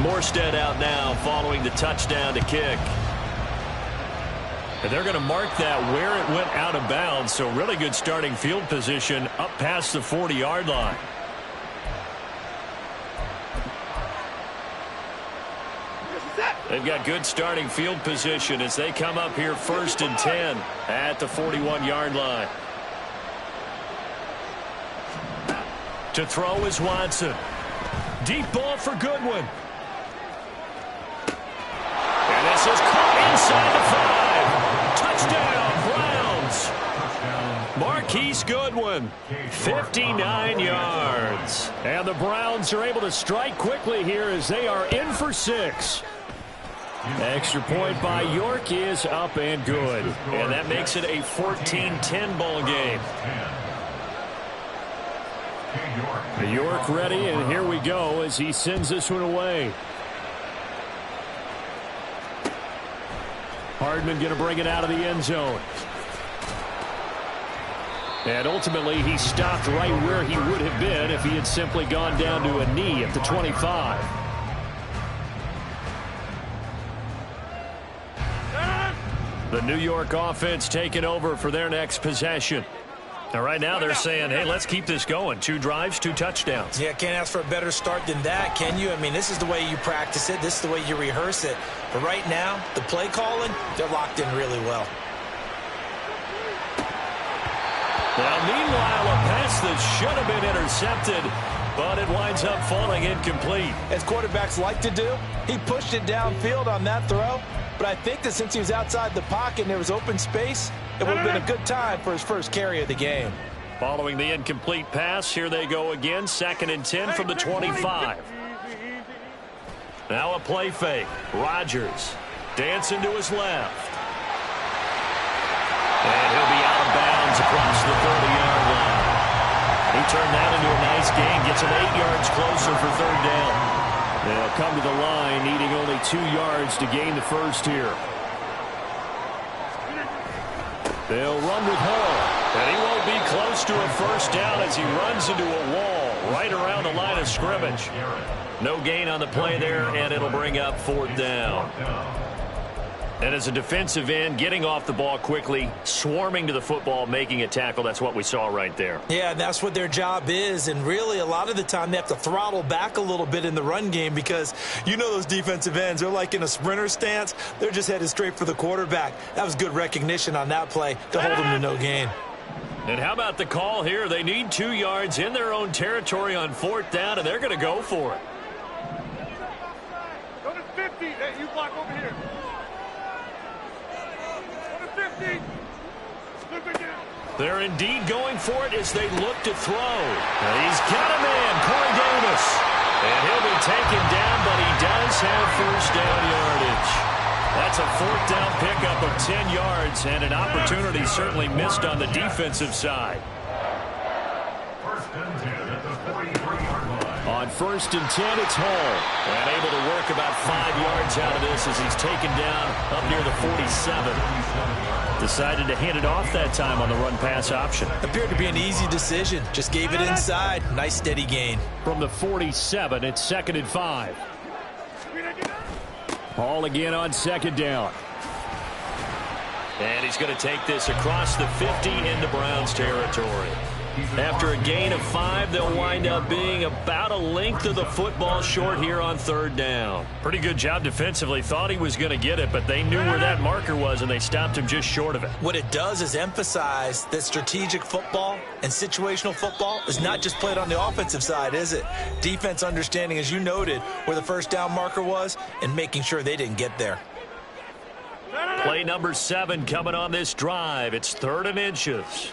Morstead out now following the touchdown to kick. And they're going to mark that where it went out of bounds, so really good starting field position up past the 40-yard line. They've got good starting field position as they come up here 1st and 10 at the 41-yard line. To throw is Watson. Deep ball for Goodwin. And this is caught inside the 5. Touchdown, Browns. Marquise Goodwin, 59 yards. And the Browns are able to strike quickly here as they are in for 6. Extra point by York is up and good. And that makes it a 14-10 ball game. York ready, and here we go as he sends this one away. Hardman going to bring it out of the end zone. And ultimately, he stopped right where he would have been if he had simply gone down to a knee at the 25. The New York offense taking over for their next possession. Now, right now, they're saying, hey, let's keep this going. 2 drives, 2 touchdowns. Yeah, can't ask for a better start than that, can you? I mean, this is the way you practice it. This is the way you rehearse it. But right now, the play calling, they're locked in really well. Now, meanwhile, a pass that should have been intercepted, but it winds up falling incomplete. As quarterbacks like to do, he pushed it downfield on that throw. But I think that since he was outside the pocket and there was open space, it would have been a good time for his first carry of the game. Following the incomplete pass, here they go again. 2nd and 10 from the 25. Now a play fake. Rodgers dancing to his left. And he'll be out of bounds across the 30-yard line. He turned that into a nice gain. Gets him 8 yards closer for 3rd down. They'll come to the line needing only 2 yards to gain the first here. They'll run with Hall. And he won't be close to a first down as he runs into a wall right around the line of scrimmage. No gain on the play there, and it'll bring up 4th down. And as a defensive end, getting off the ball quickly, swarming to the football, making a tackle, that's what we saw right there. Yeah, and that's what their job is. And really, a lot of the time, they have to throttle back a little bit in the run game because you know those defensive ends, they're like in a sprinter stance. They're just headed straight for the quarterback. That was good recognition on that play to hold them to no gain. And how about the call here? They need 2 yards in their own territory on 4th down, and they're going to go for it. Go to 50. Hey, you block over here. They're indeed going for it as they look to throw. He's got a man, Corey Davis. And he'll be taken down, but he does have first down yardage. That's a 4th down pickup of 10 yards and an opportunity certainly missed on the defensive side. On 1st and 10, it's Hall. And able to work about 5 yards out of this as he's taken down up near the 47. Decided to hand it off that time on the run-pass option. Appeared to be an easy decision. Just gave it inside. Nice steady gain. From the 47, it's 2nd and 5. Hall again on 2nd down. And he's going to take this across the 50 into Browns territory. After a gain of 5, they'll wind up being about a length of the football short here on 3rd down. Pretty good job defensively. Thought he was going to get it, but they knew where that marker was, and they stopped him just short of it. What it does is emphasize that strategic football and situational football is not just played on the offensive side, is it? Defense understanding, as you noted, where the first down marker was and making sure they didn't get there. Play number 7 coming on this drive. It's 3rd and inches.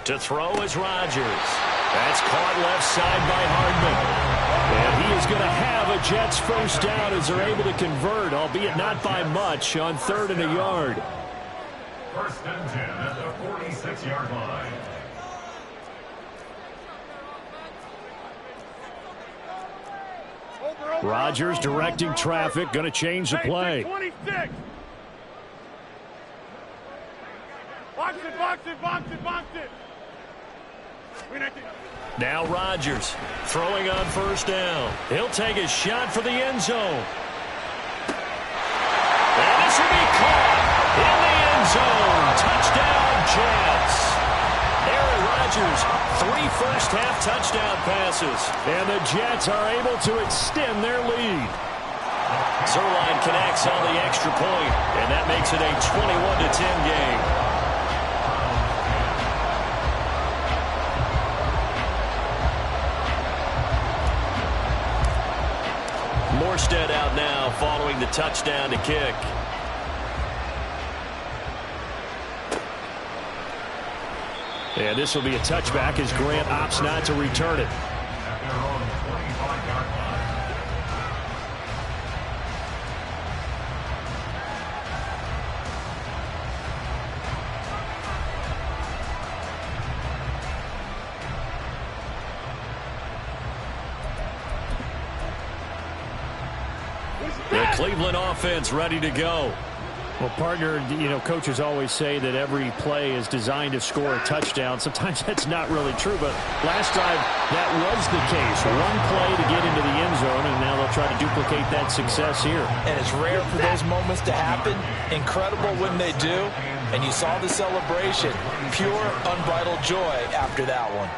To throw is Rodgers. That's caught left side by Hardman. And he is going to have a Jets first down as they're able to convert, albeit not by much, on 3rd and a yard. 1st and 10 at the 46-yard line. Rodgers directing traffic, going to change the play. 26. Box it, box it, box it, box it. Now Rodgers throwing on first down. He'll take a shot for the end zone. And this will be caught in the end zone. Touchdown, Jets. Aaron Rodgers, 3 first-half touchdown passes. And the Jets are able to extend their lead. Zerline connects on the extra point, and that makes it a 21-10 game. Morstead out now following the touchdown to kick. And this will be a touchback as Grant opts not to return it. The Cleveland offense ready to go. Well, partner, you know, coaches always say that every play is designed to score a touchdown. Sometimes that's not really true, but last drive, that was the case. One play to get into the end zone, and now they'll try to duplicate that success here. And it's rare for those moments to happen. Incredible when they do. And you saw the celebration. Pure, unbridled joy after that one.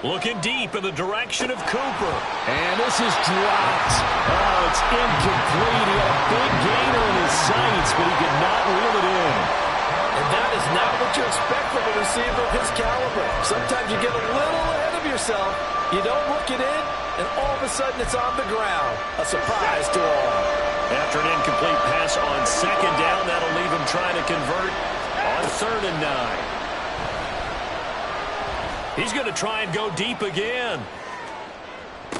Looking deep in the direction of Cooper. And this is dropped. Oh, it's incomplete. He had a big gainer in his sights, but he could not reel it in. And that is not what you expect from a receiver of his caliber. Sometimes you get a little ahead of yourself. You don't look it in, and all of a sudden it's on the ground. A surprise to all. After an incomplete pass on second down, that'll leave him trying to convert on 3rd and 9. He's going to try and go deep again. A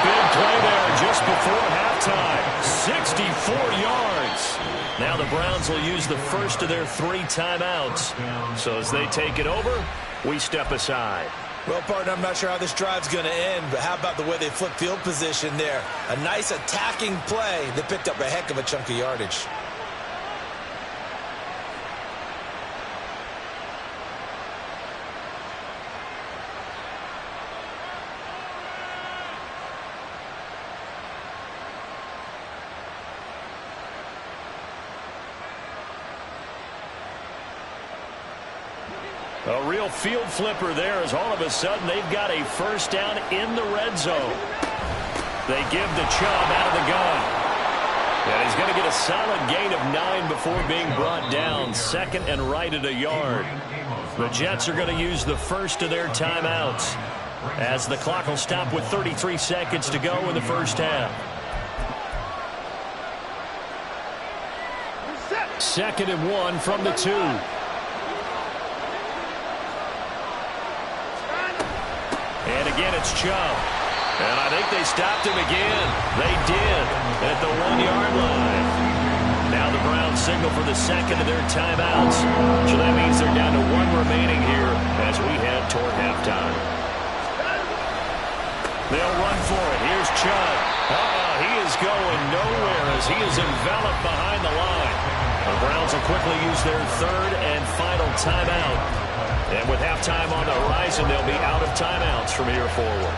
big play there just before halftime. 64 yards. Now the Browns will use the first of their 3 timeouts. So as they take it over, we step aside. Well, partner, I'm not sure how this drive's going to end, but how about the way they flip field position there? A nice attacking play that picked up a heck of a chunk of yardage. A real field flipper there as all of a sudden they've got a first down in the red zone. They give the Chubb out of the gun. And he's going to get a solid gain of 9 before being brought down. 2nd and right at a yard. The Jets are going to use the first of their timeouts as the clock will stop with 33 seconds to go in the first half. 2nd and 1 from the 2. And again, it's Chubb. And I think they stopped him again. They did at the 1-yard line. Now the Browns signal for the second of their timeouts. So that means they're down to 1 remaining here as we head toward halftime. They'll run for it. Here's Chubb. He is going nowhere as he is enveloped behind the line. The Browns will quickly use their 3rd and final timeout. And with halftime on the horizon, they'll be out of timeouts from here forward.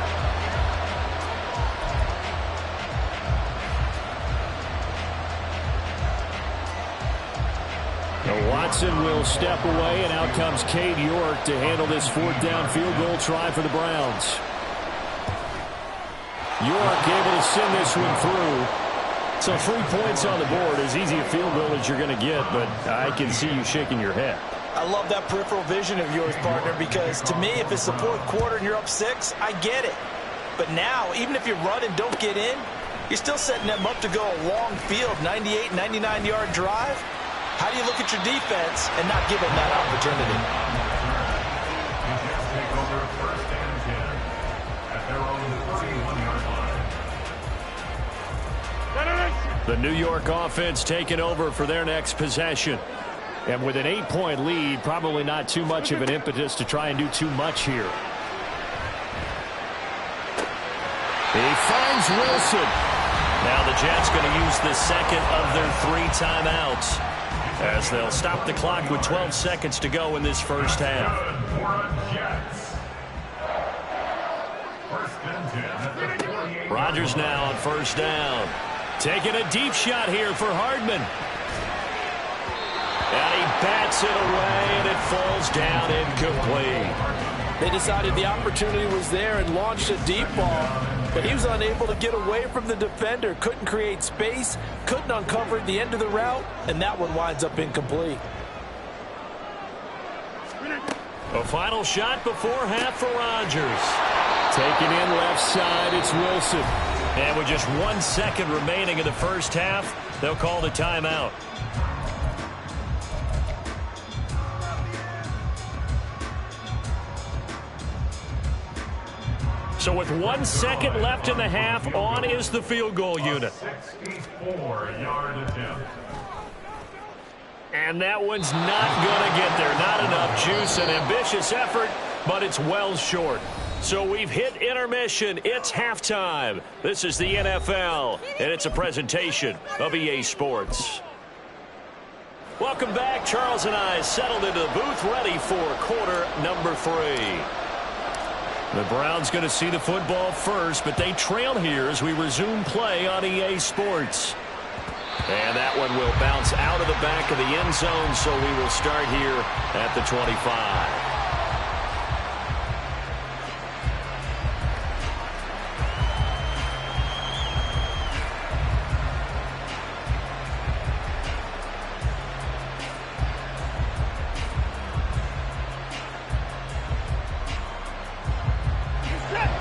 Now Watson will step away, and out comes Cade York to handle this 4th down field goal try for the Browns. York able to send this one through. So 3 points on the board, as easy a field goal as you're going to get, but I can see you shaking your head. I love that peripheral vision of yours, partner, because to me, if it's the 4th quarter and you're up 6, I get it. But now, even if you run and don't get in, you're still setting them up to go a long field, 98, 99-yard drive. How do you look at your defense and not give them that opportunity? The New York offense taking over for their next possession. And with an 8-point lead, probably not too much of an impetus to try and do too much here. He finds Wilson. Now the Jets going to use the second of their 3 timeouts as they'll stop the clock with 12 seconds to go in this first half. Rodgers now on first down. Taking a deep shot here for Hardman. And he bats it away, and it falls down incomplete. They decided the opportunity was there and launched a deep ball, but he was unable to get away from the defender, couldn't create space, couldn't uncover the end of the route, and that one winds up incomplete. A final shot before half for Rodgers. Taking in left side, it's Wilson. And with just 1 second remaining in the first half, they'll call the timeout. So with 1 second left in the half, on is the field goal unit. 64-yard attempt. And that one's not going to get there. Not enough juice. An ambitious effort, but it's well short. So we've hit intermission. It's halftime. This is the NFL, and it's a presentation of EA Sports. Welcome back. Charles and I settled into the booth, ready for quarter number 3. The Browns going to see the football first, but they trail here as we resume play on EA Sports. And that one will bounce out of the back of the end zone, so we will start here at the 25.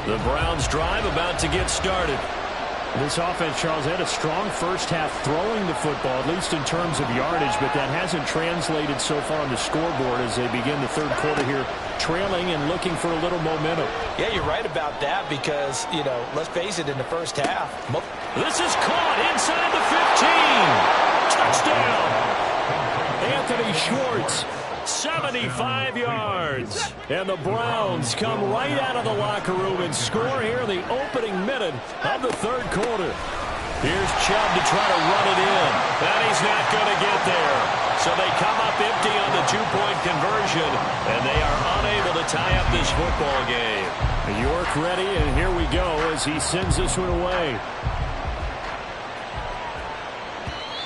The Browns drive about to get started. This offense, Charles, had a strong first half throwing the football, at least in terms of yardage, but that hasn't translated so far on the scoreboard as they begin the third quarter here, trailing and looking for a little momentum. Yeah, you're right about that because, let's face it, in the first half. This is caught inside the 15. Touchdown. Anthony Schwartz. 75 yards. And the Browns come right out of the locker room and score here in the opening minute of the third quarter. Here's Chubb to try to run it in. And he's not going to get there. So they come up empty on the two-point conversion, and they are unable to tie up this football game. York ready, and here we go as he sends this one away.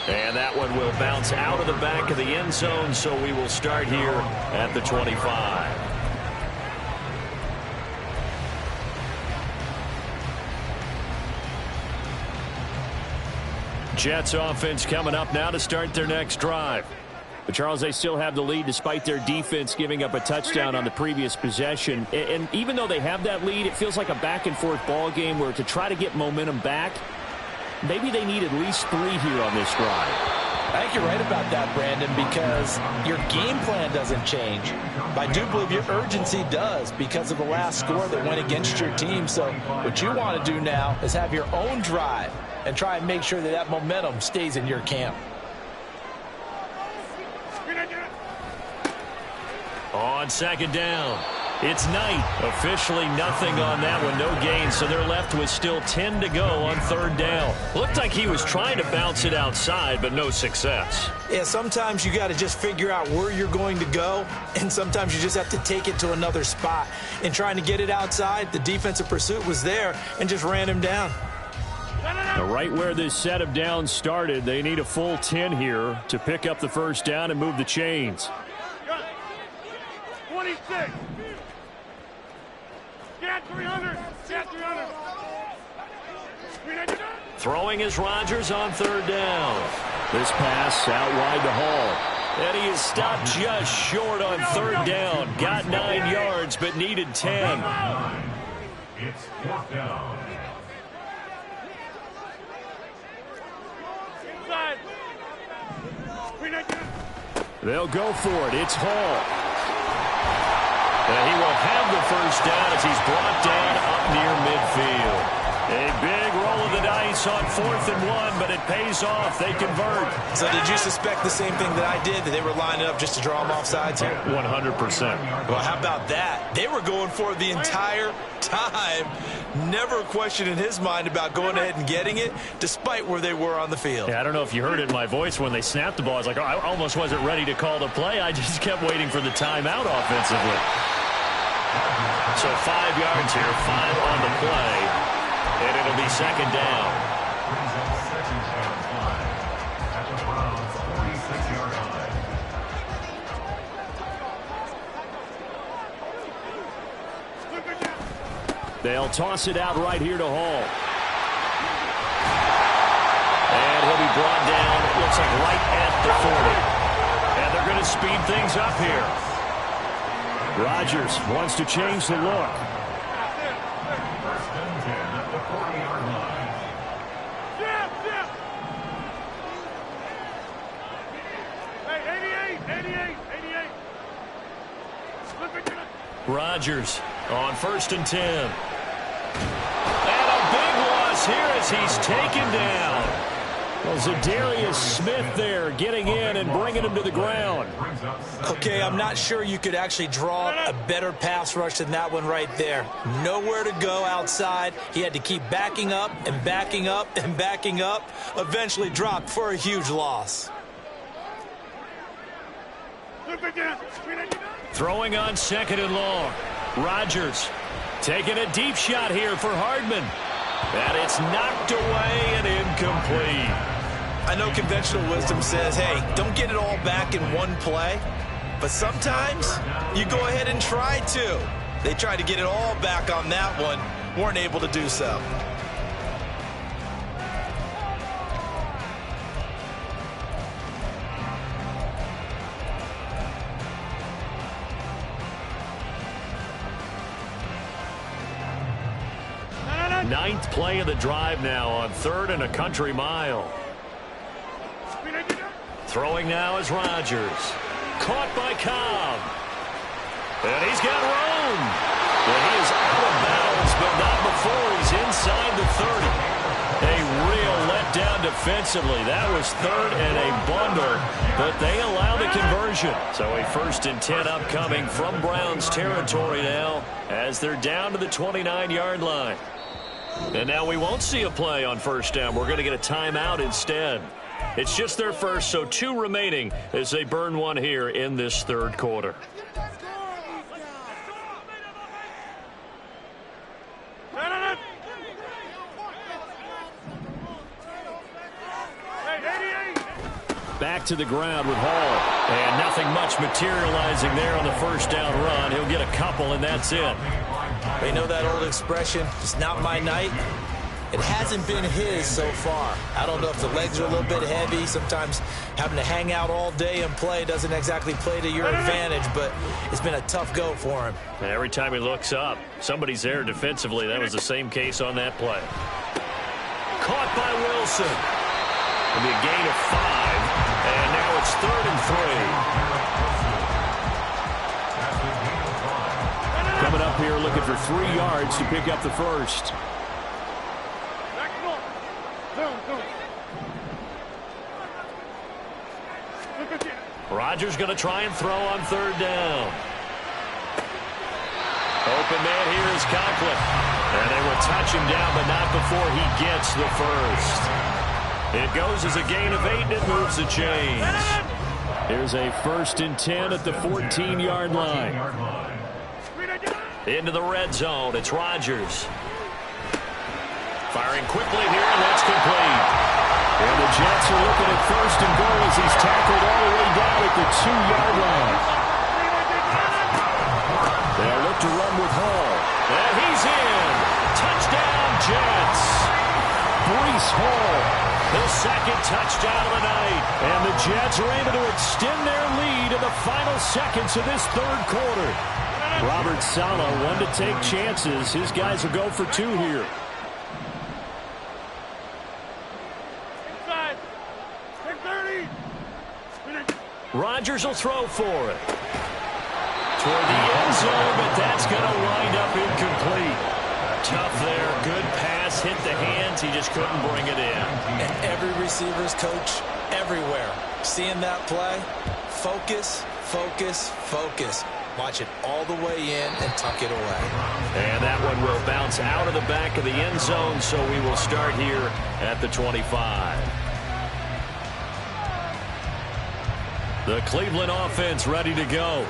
And that one will bounce out of the back of the end zone, so we will start here at the 25. Jets offense coming up now to start their next drive. But Charles, they still have the lead despite their defense giving up a touchdown on the previous possession. And even though they have that lead, it feels like a back-and-forth ball game where to try to get momentum back, maybe they need at least 3 here on this drive. I think you're right about that, Brandon, because your game plan doesn't change. But I do believe your urgency does because of the last score that went against your team. So what you want to do now is have your own drive and try and make sure that that momentum stays in your camp. On second down, it's Knight. Officially nothing on that one, no gain, so they're left with still 10 to go on third down. Looked like he was trying to bounce it outside, but no success. Yeah, sometimes you got to just figure out where you're going to go, and sometimes you just have to take it to another spot. In trying to get it outside, the defensive pursuit was there and just ran him down. Now, right where this set of downs started, they need a full 10 here to pick up the first down and move the chains. 26. Get 300. Get 300. Throwing is Rodgers on third down. This pass out wide to Hall. And he is stopped just short on third down. Got 9 yards, but needed 10. It's fourth down. Inside. They'll go for it. It's Hall. And he will have the first down as he's brought down up near midfield. A big roll of the dice on 4th and 1, but it pays off. They convert. So did you suspect the same thing that I did, that they were lining up just to draw them off sides here? 100%. Well, how about that? They were going for the entire time. Never a question in his mind about going ahead and getting it, despite where they were on the field. Yeah, I don't know if you heard it in my voice when they snapped the ball. I was like, oh, I almost wasn't ready to call the play. I just kept waiting for the timeout offensively. So 5 yards here, 5 on the play, and it'll be second down. They'll toss it out right here to Hall. And he'll be brought down, it looks like right at the 40. And they're going to speed things up here. Rodgers wants to change the look. First and 10 at the 40-yard line. Hey, 88. Rodgers on 1st and 10. And a big loss here as he's taken down. Well, Zadarius Smith there getting in and bringing him to the ground. Okay, I'm not sure you could actually draw a better pass rush than that one right there. Nowhere to go outside. He had to keep backing up and backing up and backing up. Eventually dropped for a huge loss. Throwing on 2nd and long. Rodgers taking a deep shot here for Hardman. And it's knocked away and incomplete. I know conventional wisdom says, hey, don't get it all back in one play. But sometimes you go ahead and try to. They tried to get it all back on that one. Weren't able to do so. Ninth play of the drive now on 3rd and a country mile. Throwing now is Rodgers. Caught by Cobb. And he's got room. And he is out of bounds, but not before he's inside the 30. A real letdown defensively. That was 3rd and a bundle, but they allow the conversion. So a 1st and 10 upcoming from Browns territory now as they're down to the 29-yard line. And now we won't see a play on 1st down. We're going to get a timeout instead. It's just their first, so 2 remaining as they burn one here in this 3rd quarter. Back to the ground with Hall. And nothing much materializing there on the 1st down run. He'll get a couple, and that's it. They know that old expression, it's not my night. It hasn't been his so far. I don't know if the legs are a little bit heavy. Sometimes having to hang out all day and play doesn't exactly play to your advantage, but it's been a tough go for him. And every time he looks up, somebody's there defensively. That was the same case on that play. Caught by Wilson. It'll be a gain of 5, and now it's 3rd and 3. Coming up here looking for 3 yards to pick up the first. Rodgers going to try and throw on 3rd down. Open man here is Conklin. And they will touch him down, but not before he gets the first. It goes as a gain of 8, and it moves the chains. Here's a 1st and 10 at the 14-yard line. Into the red zone. It's Rodgers. Firing quickly here, and that's complete. And the Jets are looking at 1st and goal as he's tackled all the way down at the 2-yard line. They'll look to run with Hall. And he's in. Touchdown, Jets. Breece Hall. The 2nd touchdown of the night. And the Jets are able to extend their lead in the final seconds of this 3rd quarter. Robert Saleh, one to take chances. His guys will go for 2 here. Rodgers will throw for it. Toward the end zone, but that's going to wind up incomplete. Tough there. Good pass. Hit the hands. He just couldn't bring it in. And every receiver's coach everywhere. Seeing that play, focus, focus, focus. Watch it all the way in and tuck it away. And that one will bounce out of the back of the end zone, so we will start here at the 25. The Cleveland offense ready to go.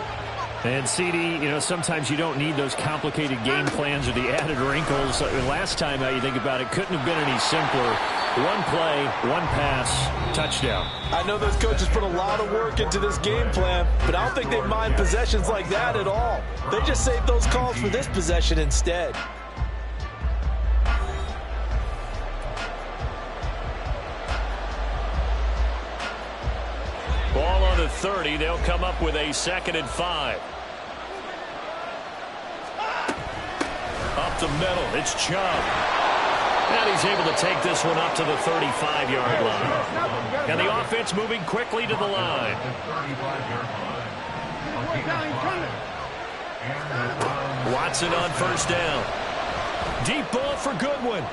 And, CD, sometimes you don't need those complicated game plans or the added wrinkles. Last time, you think about it, couldn't have been any simpler. One play, one pass, touchdown. I know those coaches put a lot of work into this game plan, but I don't think they mind possessions like that at all. They just save those calls for this possession instead. Ball on the 30. They'll come up with a 2nd and 5. Up the middle. It's Chubb. And he's able to take this one up to the 35-yard line. And the offense moving quickly to the line. Watson on 1st down. Deep ball for Goodwin.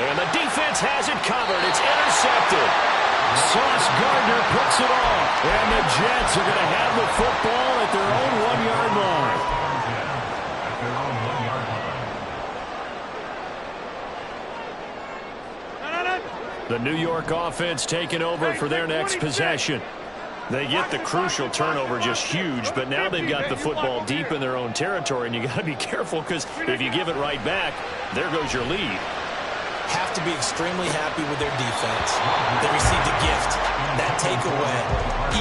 And the defense has it covered. It's intercepted. Sauce Gardner puts it off. And the Jets are going to have the football at their own 1-yard line. The New York offense taking over for their next possession. They get the crucial turnover, just huge, but now they've got the football deep in their own territory, and you got to be careful because if you give it right back, there goes your lead. Have to be extremely happy with their defense. They received a gift, that takeaway.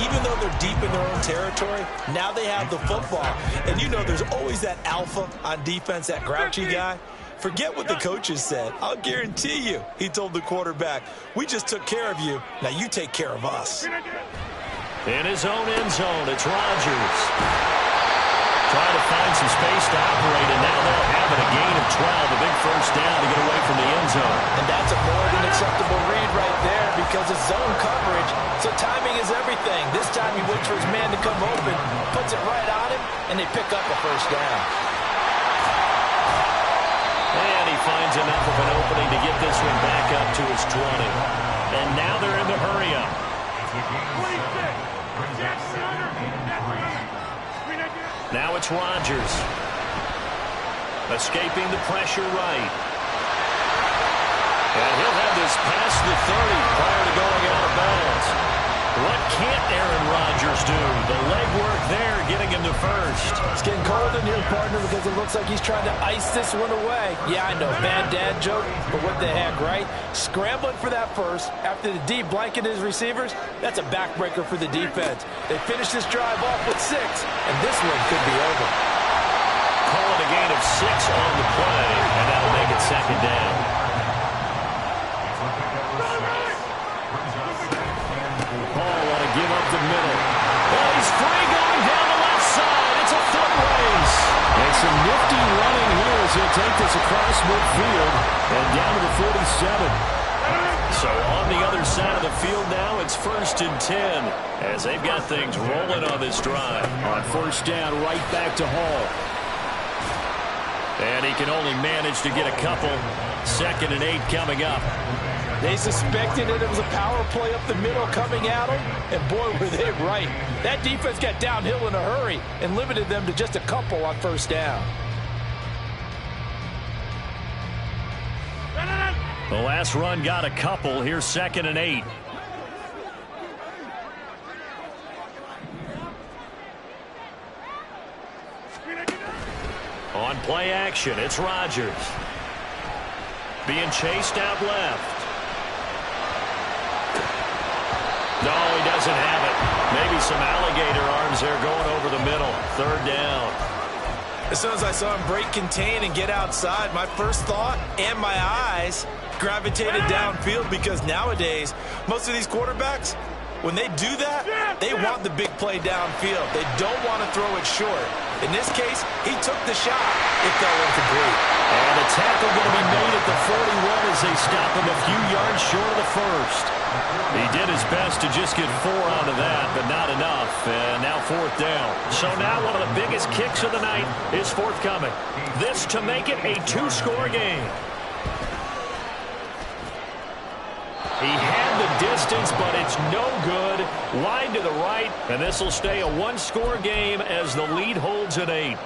Even though they're deep in their own territory, now they have the football. And there's always that alpha on defense, that grouchy guy. Forget what the coaches said. I'll guarantee you, he told the quarterback, we just took care of you. Now you take care of us. In his own end zone, it's Rodgers. Trying to find some space to operate, and now they'll have it. A gain of 12, a big 1st down to get away from the end zone. And that's a more than acceptable read right there because it's zone coverage, so timing is everything. This time he waits for his man to come open, puts it right on him, and they pick up a 1st down. And he finds enough of an opening to get this one back up to his 20. And now they're in the hurry-up. Now it's Rodgers. Escaping the pressure right. And he'll have this past the 30 prior to going out of bounds. What can't Aaron Rodgers do? The legwork there getting him to 1st. It's getting cold in here, partner, because it looks like he's trying to ice this one away. Yeah, I know, bad dad joke, but what the heck, right? Scrambling for that 1st after the D blanket his receivers, that's a backbreaker for the defense. They finish this drive off with 6, and this one could be over. Calling a gain of 6 on the play, and that'll make it 2nd down. Give up the middle. Oh, he's free going down the left side. It's a foot race. And some nifty running here as he'll take this across midfield and down to the 47. So on the other side of the field now, it's 1st and 10 as they've got things rolling on this drive. On 1st down, right back to Hall. And he can only manage to get a couple. 2nd and 8 coming up. They suspected it was a power play up the middle coming at them, and boy, were they right. That defense got downhill in a hurry and limited them to just a couple on 1st down. The last run got a couple. Here's 2nd and 8. On play action, it's Rodgers. Being chased out left. No, he doesn't have it. Maybe some alligator arms there going over the middle. 3rd down. As soon as I saw him break contain and get outside, my first thought and my eyes gravitated downfield because nowadays, most of these quarterbacks, when they do that, they want the big play downfield. They don't want to throw it short. In this case, he took the shot. It fell incomplete. And the tackle going to be made at the 41 as they stop him a few yards short of the 1st. He did his best to just get 4 out of that, but not enough. And now 4th down. So now one of the biggest kicks of the night is forthcoming. This to make it a 2-score game. He had tried the distance, but it's no good. Wide to the right, and this will stay a one-score game as the lead holds at 8.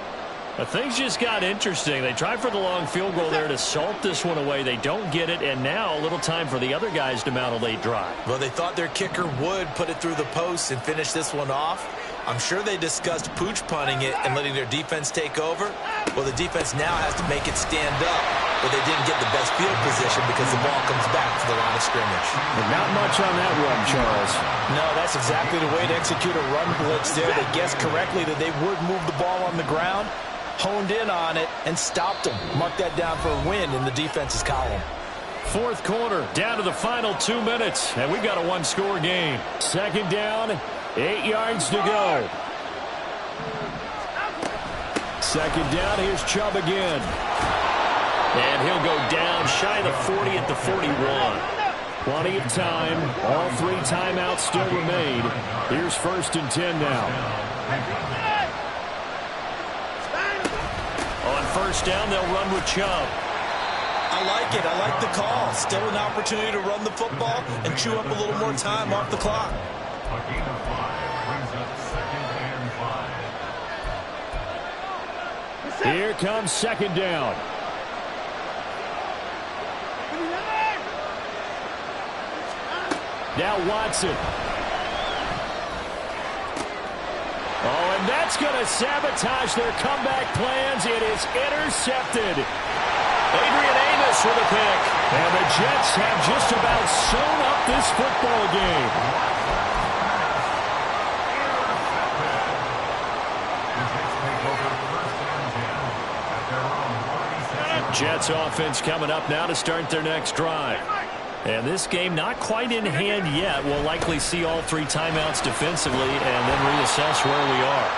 But things just got interesting. They tried for the long field goal there to salt this one away. They don't get it, and now a little time for the other guys to mount a late drive. Well, they thought their kicker would put it through the post and finish this one off. I'm sure they discussed pooch punting it and letting their defense take over. Well, the defense now has to make it stand up, but they didn't get the best field position because the ball comes back to the line of scrimmage. But not much on that run, Charles. No, that's exactly the way to execute a run blitz there. They guessed correctly that they would move the ball on the ground, honed in on it, and stopped them. Mark that down for a win in the defense's column. Fourth quarter, down to the final 2 minutes, and we've got a one-score game. Second down, 8 yards to go. Second down, here's Chubb again. And he'll go down shy of the 40 at the 41. Plenty of time. All 3 timeouts still remain. Here's 1st and 10 now. On first down, they'll run with Chubb. I like it. I like the call. Still an opportunity to run the football and chew up a little more time off the clock. A gain of 5 brings up 2nd and 5. Here comes second down. Now Watson. Oh, and that's going to sabotage their comeback plans. It is intercepted. Adrian Amos with a pick. And the Jets have just about sewn up this football game. Jets offense coming up now to start their next drive. And this game not quite in hand yet. We'll likely see all 3 timeouts defensively and then reassess where we are.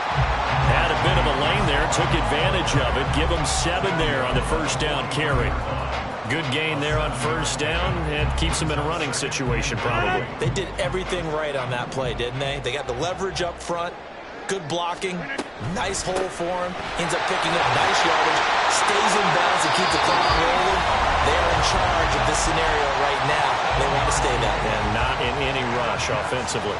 Had a bit of a lane there, took advantage of it. Give them 7 there on the first down carry. Good gain there on first down and keeps them in a running situation probably. They did everything right on that play, didn't they? They got the leverage up front, good blocking, nice hole for him, ends up picking up nice yardage, stays in bounds to keep the clock rolling. They're in charge of this scenario right now. They want to stay that way. And not in any rush offensively.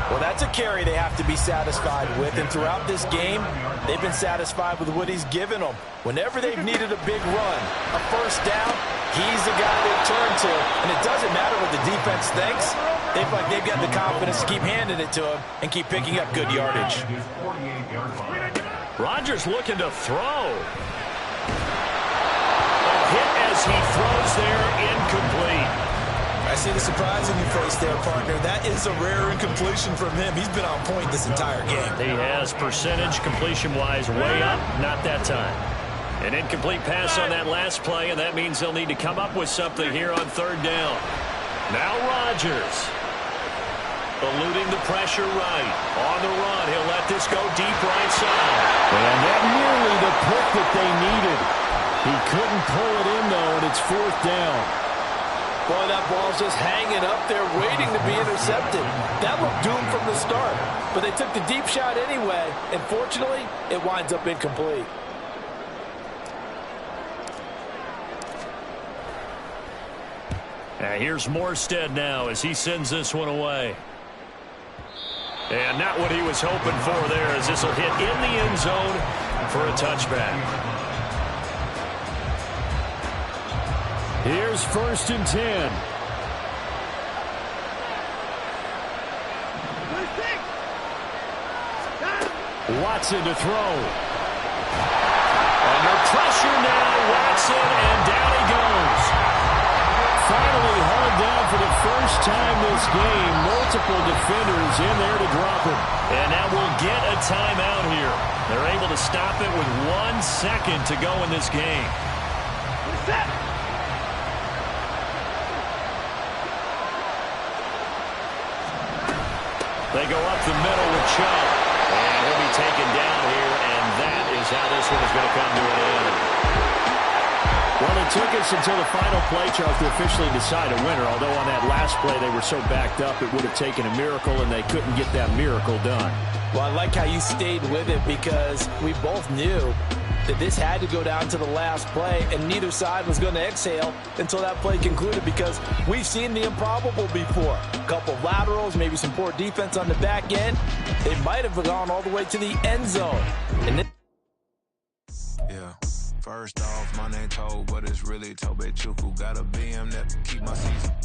Well, that's a carry they have to be satisfied with, and throughout this game, they've been satisfied with what he's given them. Whenever they've needed a big run, a first down, he's the guy they turn to, and it doesn't matter what the defense thinks. They feel like they've got the confidence to keep handing it to him and keep picking up good yardage. Rodgers looking to throw. A hit as he throws there, incomplete. I see the surprise in your face there, partner. That is a rare incompletion from him. He's been on point this entire game. He has percentage completion-wise way up, not that time. An incomplete pass on that last play, and that means they'll need to come up with something here on third down. Now Rodgers. Eluding the pressure right. On the run, he'll let this go deep right side. And that nearly the pick that they needed. He couldn't pull it in, though, and it's 4th down. Boy, that ball's just hanging up there waiting to be intercepted. That looked doomed from the start. But they took the deep shot anyway, and fortunately, it winds up incomplete. Here's Morstead now as he sends this one away. And not what he was hoping for there as this will hit in the end zone for a touchback. Here's 1st and 10. Watson to throw. Under pressure now, Watson, and down he goes. Finally hauled down for the first time this game. Multiple defenders in there to drop him. And now we'll get a timeout here. They're able to stop it with 1 second to go in this game. They go up the middle with Chubb. And he'll be taken down here, and that is how this one is going to come to an end. Well, it took us until the final play, Charles, to officially decide a winner. Although on that last play they were so backed up it would have taken a miracle, and they couldn't get that miracle done. Well, I like how you stayed with it because we both knew that this had to go down to the last play, and neither side was going to exhale until that play concluded because we've seen the improbable before. A couple of laterals, maybe some poor defense on the back end. They might have gone all the way to the end zone. And yeah. First off, my name Toad, but it's really Tobe Chuku. Got a BM that keep my season.